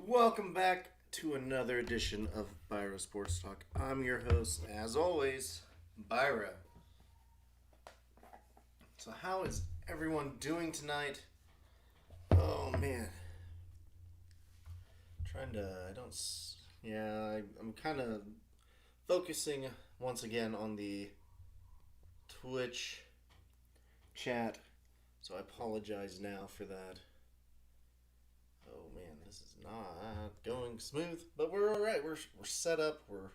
Welcome back to another edition of Biro Sports Talk. I'm your host, as always, Biro. So, how is everyone doing tonight? Oh man, I'm kind of focusing once again on the Twitch chat, so I apologize now for that. Oh man, this is not going smooth, but we're all right. We're set up. We're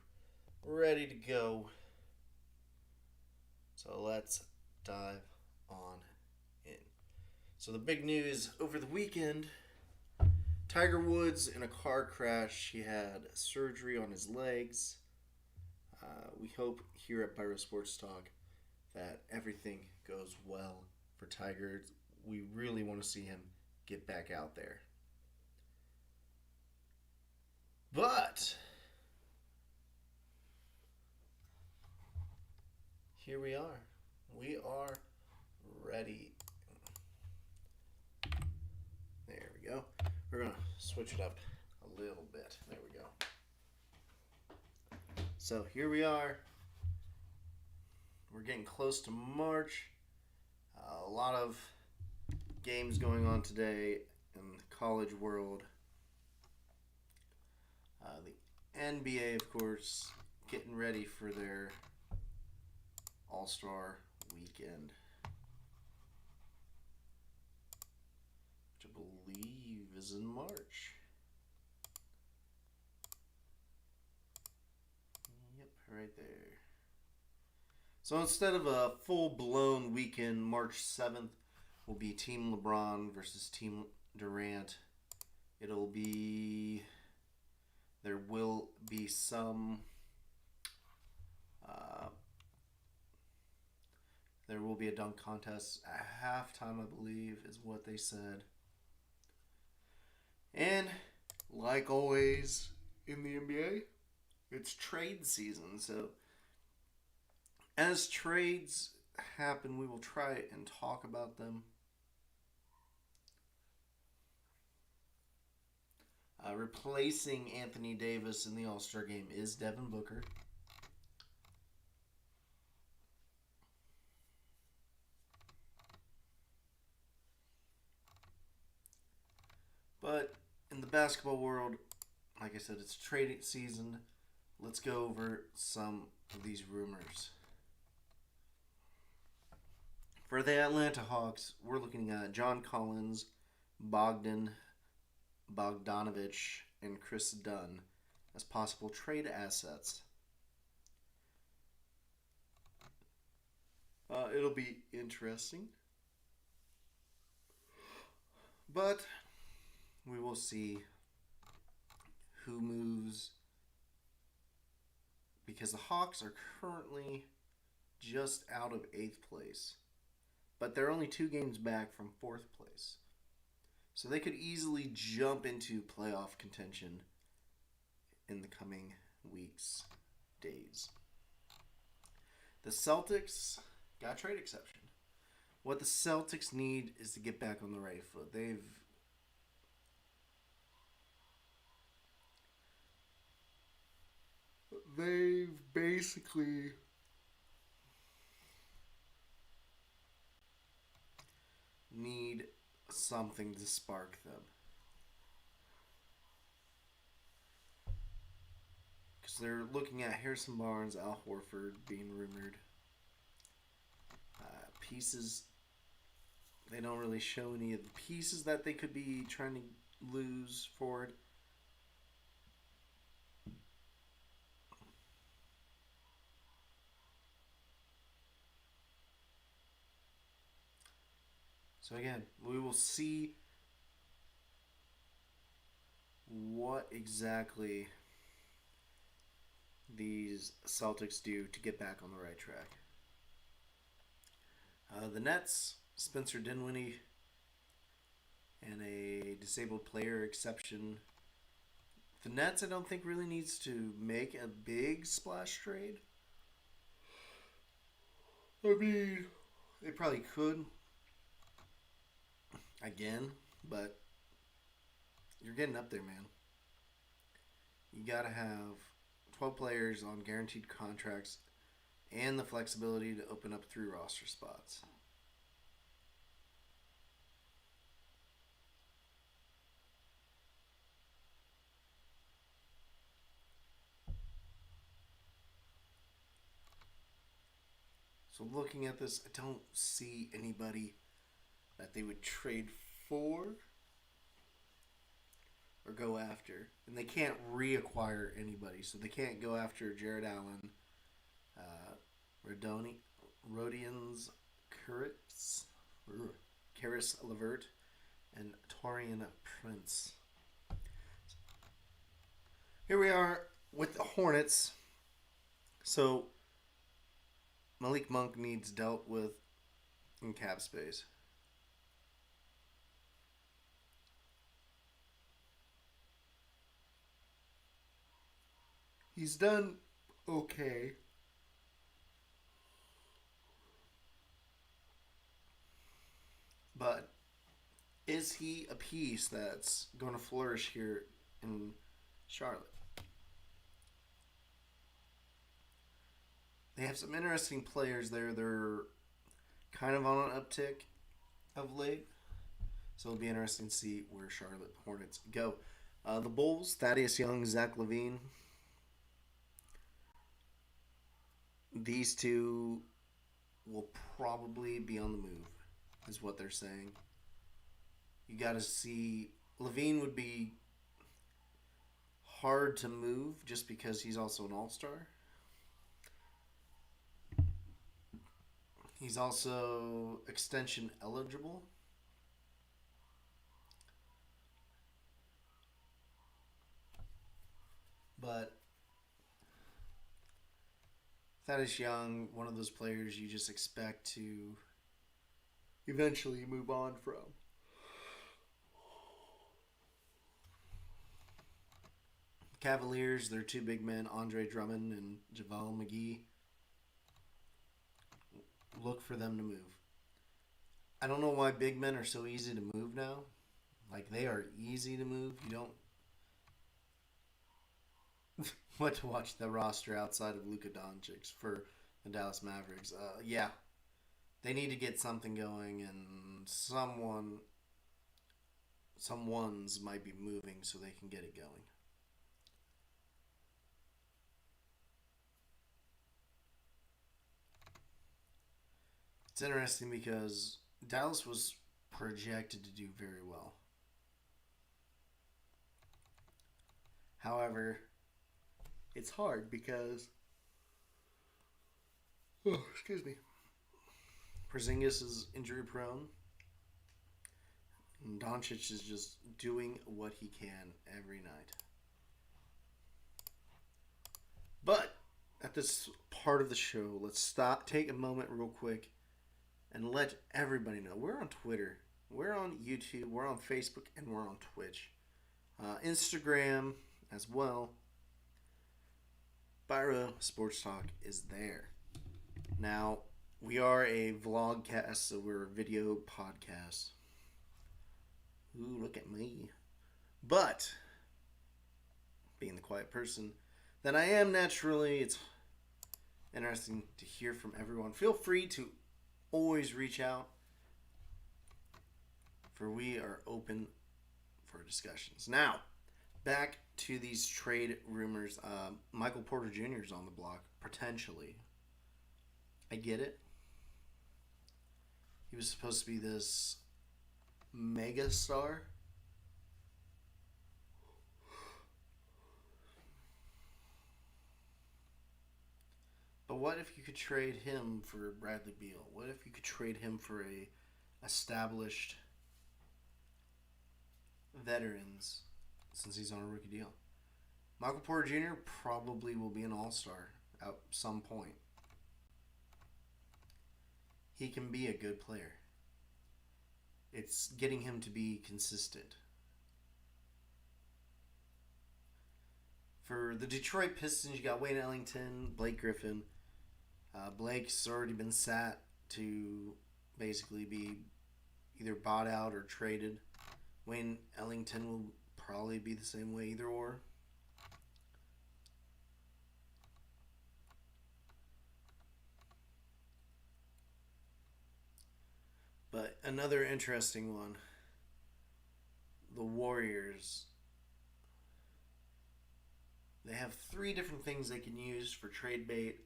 ready to go. So let's dive on in. So the big news over the weekend: Tiger Woods in a car crash. He had surgery on his legs. We hope here at Biro Sports Talk that everything goes well for Tiger. We really want to see him get back out there. But here we are. We are ready. There we go. We're going to switch it up a little bit. There we go. So here we are. We're getting close to March. A lot of games going on today in the college world. The NBA, of course, getting ready for their All-Star weekend, which I believe is in March. Yep, right there. So instead of a full-blown weekend, March 7th will be Team LeBron versus Team Durant. There will be some there will be a dunk contest at halftime, I believe, is what they said. And like always in the NBA, it's trade season. So as trades happen, we will try and talk about them. Replacing Anthony Davis in the All-Star game is Devin Booker. But in the basketball world, like I said, it's trading season. Let's go over some of these rumors. For the Atlanta Hawks, we're looking at John Collins, Bogdanovich, and Chris Dunn as possible trade assets. It'll be interesting. But we will see who moves, because the Hawks are currently just out of 8th place. But they're only 2 games back from 4th place. So they could easily jump into playoff contention in the coming weeks, days. The Celtics got a trade exception. What the Celtics need is to get back on the right foot. They've basically need something to spark them. Because they're looking at Harrison Barnes, Al Horford being rumored. Pieces, they don't really show any of the pieces that they could be trying to lose for it. So again, we will see what exactly these Celtics do to get back on the right track. The Nets, Spencer Dinwiddie, and a disabled player exception. The Nets, I don't think, really needs to make a big splash trade. I mean, they probably could again, but you're getting up there, man. you got to have 12 players on guaranteed contracts and the flexibility to open up 3 roster spots. So looking at this, I don't see anybody that they would trade for or go after. And they can't reacquire anybody. So they can't go after Jared Allen, Rodians, Karis Levert, and Torian Prince. Here we are with the Hornets. So Malik Monk needs dealt with in cap space. He's done okay. But is he a piece that's going to flourish here in Charlotte? They have some interesting players there. They're kind of on an uptick of late. So it'll be interesting to see where Charlotte Hornets go. The Bulls, Thaddeus Young, Zach LaVine. These two will probably be on the move, is what they're saying. You got to see. LaVine would be hard to move just because he's also an all-star. He's also extension eligible. But Thaddeus Young, one of those players you just expect to eventually move on from. Cavaliers, their 2 big men, Andre Drummond and JaVale McGee. Look for them to move. I don't know why big men are so easy to move now. Like, they are easy to move. You don't want to watch the roster outside of Luka Doncic for the Dallas Mavericks. Yeah, they need to get something going, and someone's might be moving so they can get it going. It's interesting because Dallas was projected to do very well. However, it's hard because excuse me. Porzingis is injury prone. And Doncic is just doing what he can every night. But at this part of the show, let's take a moment real quick and let everybody know. We're on Twitter, we're on YouTube, we're on Facebook, and we're on Twitch. Instagram as well. Biro Sports Talk is there. Now, we are a vlogcast, so we're a video podcast. Ooh, look at me. But, being the quiet person that I am naturally, it's interesting to hear from everyone. Feel free to always reach out, for we are open for discussions. Now, back to these trade rumors. Michael Porter Jr. is on the block, potentially. I get it. He was supposed to be this mega star. But what if you could trade him for Bradley Beal? What if you could trade him for a established veterans, since he's on a rookie deal? Michael Porter Jr. probably will be an all-star at some point. He can be a good player. It's getting him to be consistent. For the Detroit Pistons, you got Wayne Ellington, Blake Griffin. Blake's already been sat to basically be either bought out or traded. Wayne Ellington will probably be the same way, either or. Another interesting one. The Warriors. They have three different things they can use for trade bait.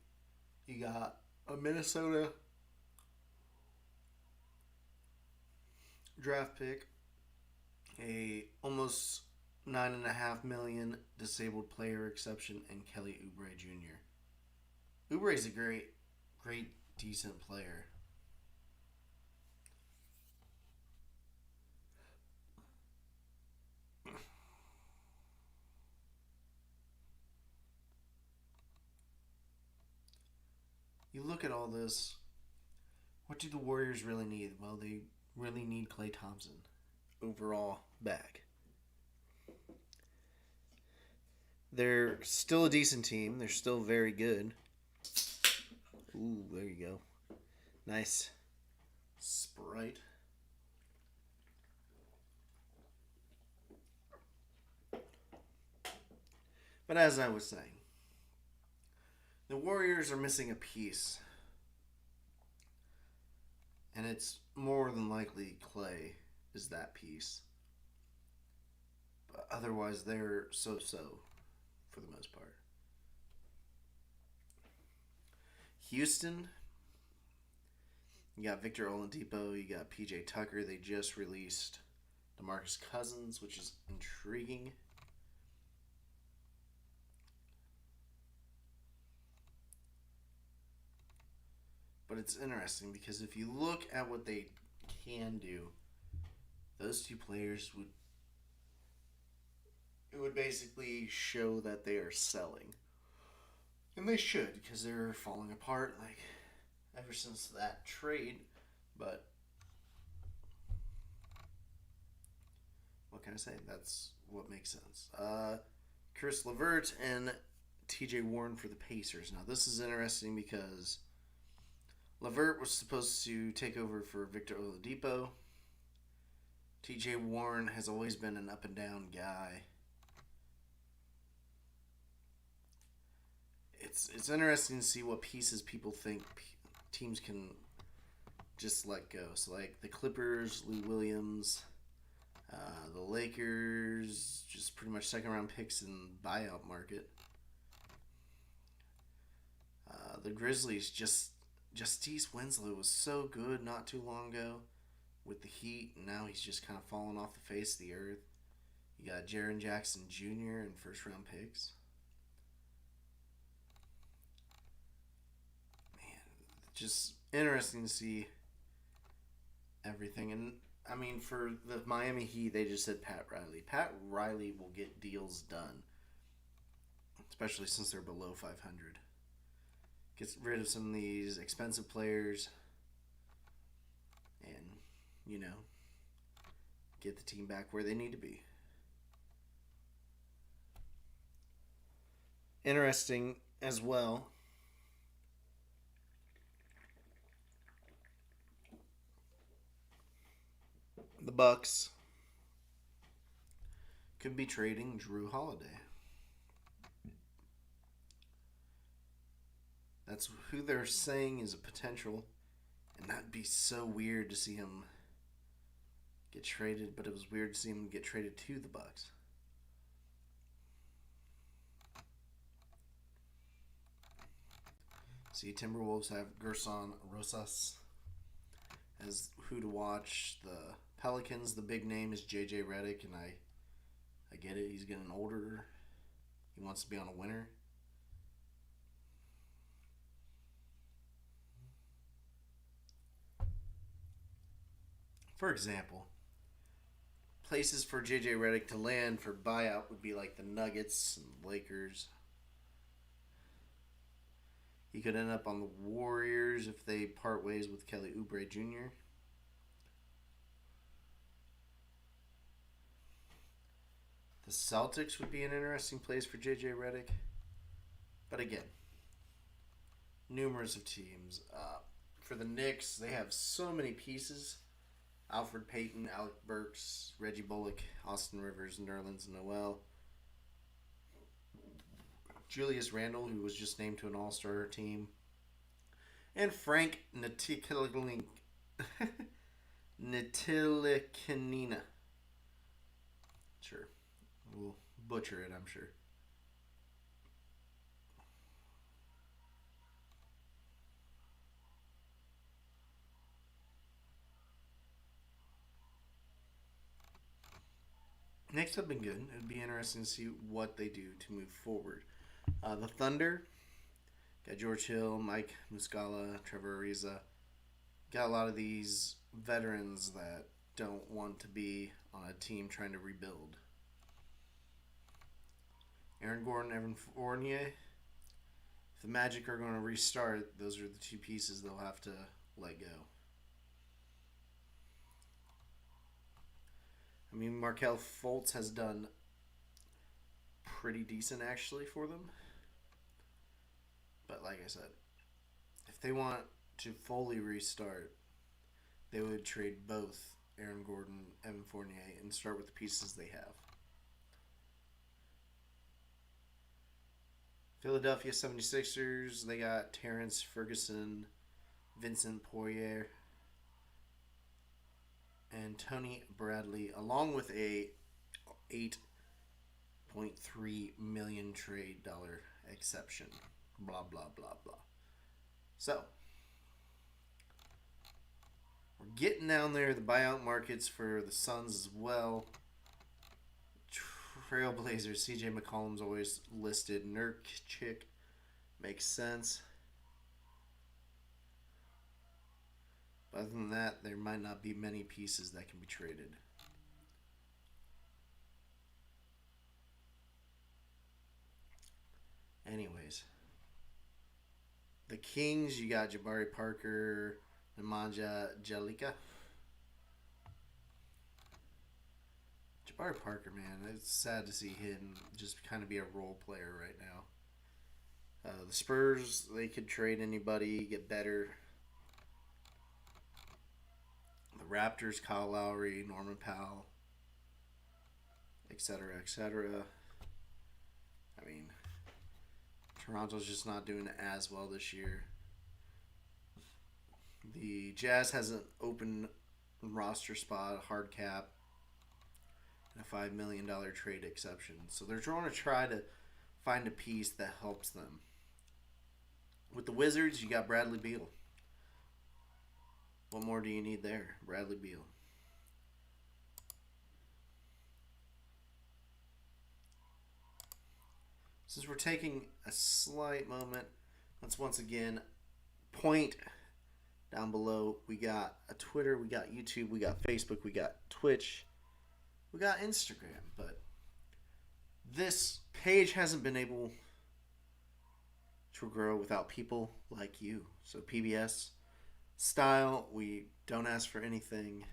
You got a Minnesota draft pick, a almost $9.5 million disabled player exception, and Kelly Oubre Jr. Oubre is a great, decent player. You look at all this. What do the Warriors really need? Well, they really need Klay Thompson overall back. They're still a decent team. They're still very good. Ooh, there you go. Nice. Sprite. But as I was saying, the Warriors are missing a piece. And it's more than likely Klay is that piece. But otherwise, they're so-so for the most part. Houston, you got Victor Oladipo, you got PJ Tucker. They just released DeMarcus Cousins, which is intriguing. But it's interesting because if you look at what they can do, those two players would basically show that they are selling. And they should, because they're falling apart like ever since that trade. But what can I say? That's what makes sense. Chris Levert and TJ Warren for the Pacers. Now this is interesting because Levert was supposed to take over for Victor Oladipo. TJ Warren has always been an up and down guy. It's interesting to see what pieces people think teams can just let go. So like the Clippers, Lou Williams, the Lakers, just pretty much second round picks in buyout market. The Grizzlies, Justice Winslow was so good not too long ago with the Heat, and now he's just kind of fallen off the face of the earth. You got Jaren Jackson Jr. and first round picks. Just interesting to see everything. And I mean, for the Miami Heat, they just said Pat Riley. Pat Riley will get deals done, especially since they're below 500. Gets rid of some of these expensive players and, get the team back where they need to be. Interesting as well. The Bucks could be trading Drew Holiday. That's who they're saying is a potential, and that'd be so weird to see him get traded, but it was weird to see him get traded to the Bucks. See, Timberwolves have Gerson Rosas as who to watch. The Pelicans, the big name is JJ Redick, and I get it. He's getting older. He wants to be on a winner. For example, places for JJ Redick to land for buyout would be like the Nuggets and Lakers. He could end up on the Warriors if they part ways with Kelly Oubre Jr. The Celtics would be an interesting place for JJ Redick. But again, numerous of teams. For the Knicks, they have so many pieces. Alfred Payton, Alec Burks, Reggie Bullock, Austin Rivers, Nerlens Noel. Julius Randle, who was just named to an all-star team. And Frank Nitilikanina. Sure. We'll butcher it, I'm sure. Knicks have been good. It'd be interesting to see what they do to move forward. The Thunder got George Hill, Mike Muscala, Trevor Ariza. Got a lot of these veterans that don't want to be on a team trying to rebuild. Aaron Gordon, Evan Fournier. If the Magic are going to restart, those are the two pieces they'll have to let go. I mean, Markel Fultz has done pretty decent actually for them. But like I said, if they want to fully restart, they would trade both Aaron Gordon, Evan Fournier, and start with the pieces they have. Philadelphia 76ers, they got Terrence Ferguson, Vincent Poirier, and Tony Bradley, along with a $8.3 million trade dollar exception. Blah, blah, blah, blah. So, we're getting down there. The buyout markets for the Suns as well. Trailblazers, CJ McCollum's always listed. Nurkic makes sense. But other than that, there might not be many pieces that can be traded. Anyways, the Kings, you got Jabari Parker, Nemanja Bjelica. Jabari Parker, man, it's sad to see him just kind of be a role player right now. The Spurs, they could trade anybody, get better. The Raptors, Kyle Lowry, Norman Powell, etc., etc. I mean, Toronto's just not doing as well this year. The Jazz has an open roster spot, hard cap, and a $5 million trade exception. So they're trying to find a piece that helps them. With the Wizards, you got Bradley Beal. What more do you need there? Bradley Beal. Since we're taking a slight moment, let's once again point down below. We got a Twitter, we got YouTube, we got Facebook, we got Twitch, we got Instagram. But this page hasn't been able to grow without people like you. So PBS style, we don't ask for anything.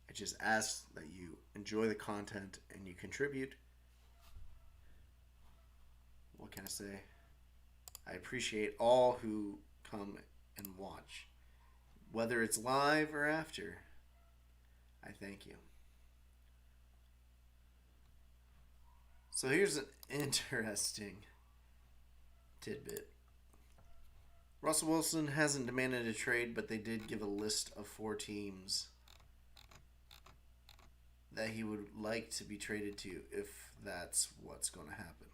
I just ask that you enjoy the content and you contribute. What can I say? I appreciate all who come and watch. Whether it's live or after, I thank you. So here's an interesting tidbit. Russell Wilson hasn't demanded a trade, but they did give a list of 4 teams that he would like to be traded to if that's what's going to happen.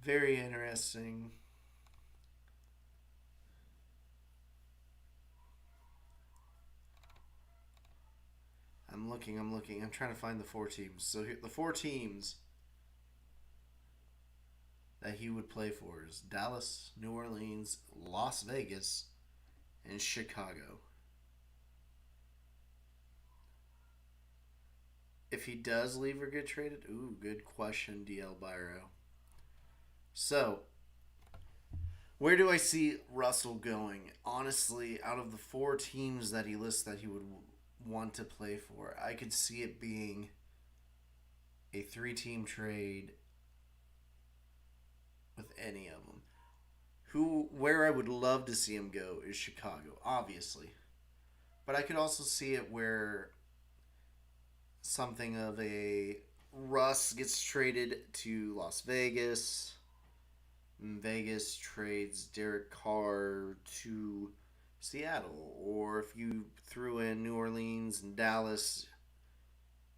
Very interesting. I'm looking. I'm trying to find the 4 teams. So here, the 4 teams that he would play for is Dallas, New Orleans, Las Vegas, and Chicago. If he does leave or get traded, ooh, good question, DL Biro. So, where do I see Russell going? Honestly, out of the 4 teams that he lists that he would want to play for, I could see it being a 3-team trade with any of them. Where I would love to see him go is Chicago, obviously. But I could also see it where something of a Russ gets traded to Las Vegas. Vegas trades Derek Carr to Seattle, or if you threw in New Orleans and Dallas,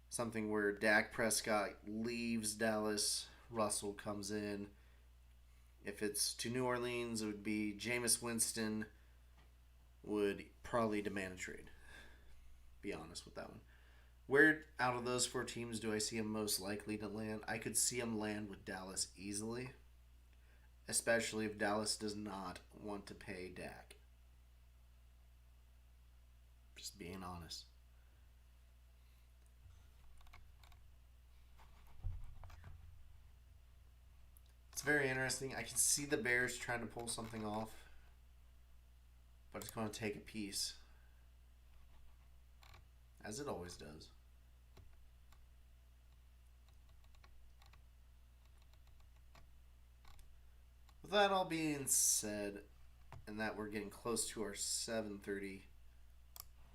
something where Dak Prescott leaves Dallas, Russell comes in. If it's to New Orleans, it would be Jameis Winston would probably demand a trade. Be honest with that one. Where out of those four teams do I see him most likely to land? I could see him land with Dallas easily, especially if Dallas does not want to pay Dak. Just being honest. It's very interesting. I can see the Bears trying to pull something off, but it's going to take a piece, as it always does. With that all being said, and that we're getting close to our 7:30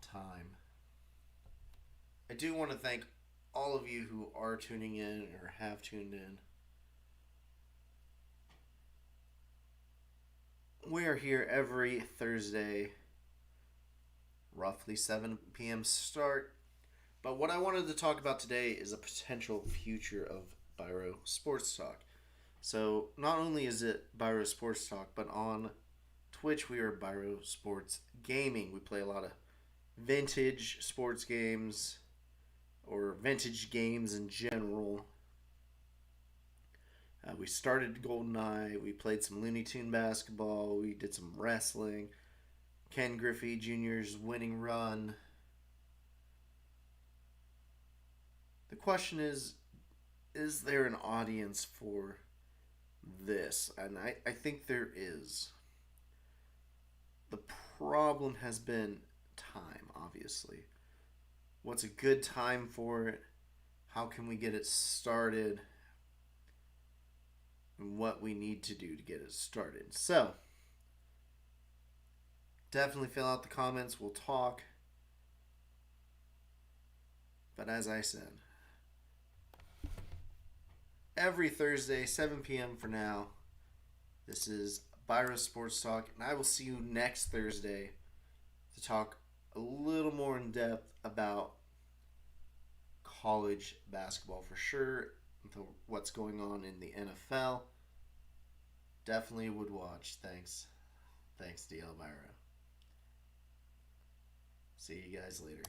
time, I do want to thank all of you who are tuning in or have tuned in. We are here every Thursday, roughly 7 p.m. start. But what I wanted to talk about today is a potential future of Biro Sports Talk. So not only is it Biro Sports Talk, but on Twitch we are Biro Sports Gaming. We play a lot of vintage sports games or vintage games in general. We started GoldenEye. We played some Looney Tune basketball. We did some wrestling. Ken Griffey Jr.'s winning run. The question is there an audience for this? And I think there is. The problem has been time, obviously. What's a good time for it? How can we get it started? And what we need to do to get it started. So, definitely fill out the comments. We'll talk. But as I said, every Thursday, 7 p.m. for now. This is Biro Sports Talk, and I will see you next Thursday to talk a little more in depth about college basketball for sure, what's going on in the NFL. Definitely would watch. Thanks, DL Biro. See you guys later.